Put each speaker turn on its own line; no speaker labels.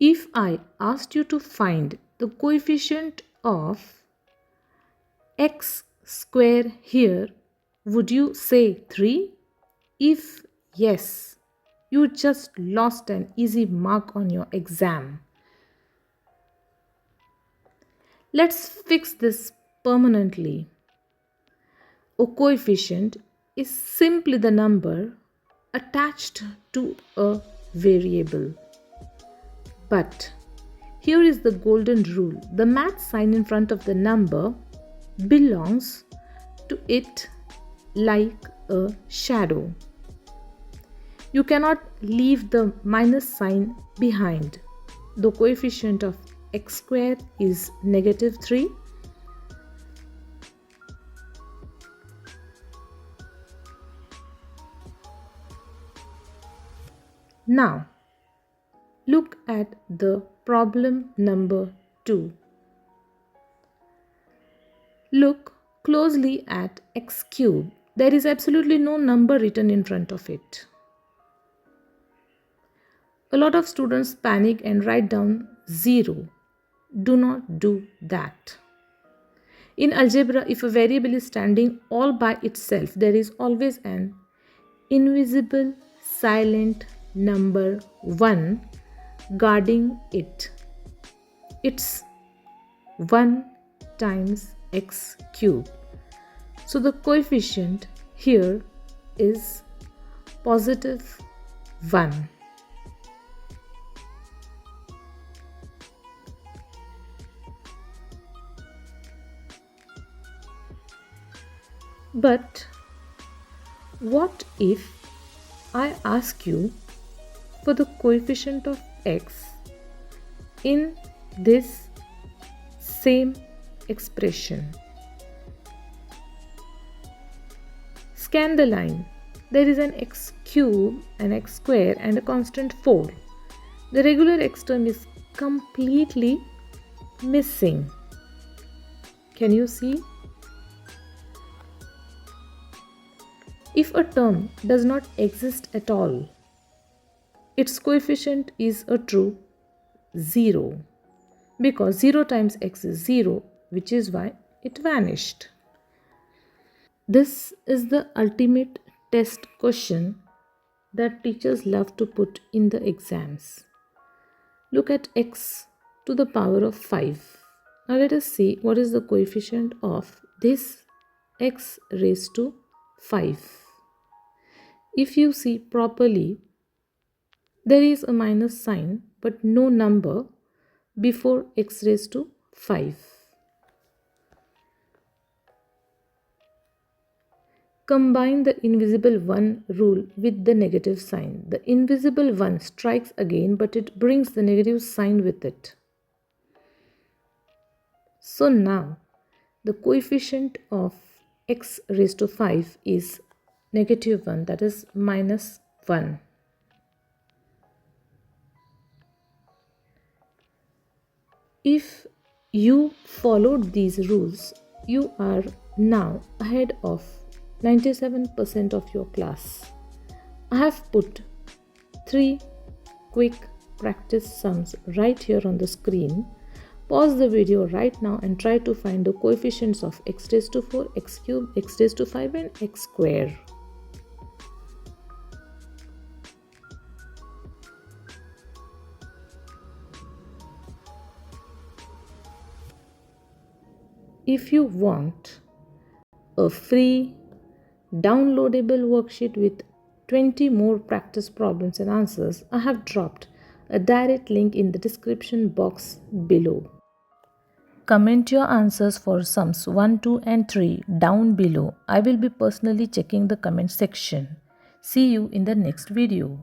If I asked you to find the coefficient of x square here, would you say 3? If yes, you just lost an easy mark on your exam. Let's fix this permanently. A coefficient is simply the number attached to a variable. But here is the golden rule. The math sign in front of the number belongs to it like a shadow. You cannot leave the minus sign behind. The coefficient of x squared is -3. Now, look at the problem number 2. Look closely at x cube. There is absolutely no number written in front of it. A lot of students panic and write down 0. Do not do that. In algebra, if a variable is standing all by itself, there is always an invisible silent number 1 guarding it. It's 1 times x cube. So the coefficient here is +1. But what if I ask you for the coefficient of x in this same expression? Scan the line. There is an x cube, an x square and a constant 4. The regular x term is completely missing. Can you see? If a term does not exist at all, its coefficient is a true 0, because 0 times x is 0, which is why it vanished. This is the ultimate test question that teachers love to put in the exams. Look at x to the power of 5. Now let us see what is the coefficient of this x raised to 5. If you see properly, there is a minus sign but no number before x raised to 5. Combine the invisible 1 rule with the negative sign. The invisible 1 strikes again, but it brings the negative sign with it. So now the coefficient of x raised to 5 is -1, that is -1. If you followed these rules, you are now ahead of 97% of your class. I have put 3 quick practice sums right here on the screen. Pause the video right now and try to find the coefficients of x raised to 4, x cube, x raised to 5 and x square. If you want a free downloadable worksheet with 20 more practice problems and answers, I have dropped a direct link in the description box below. Comment your answers for sums 1, 2 and 3 down below. I will be personally checking the comment section. See you in the next video.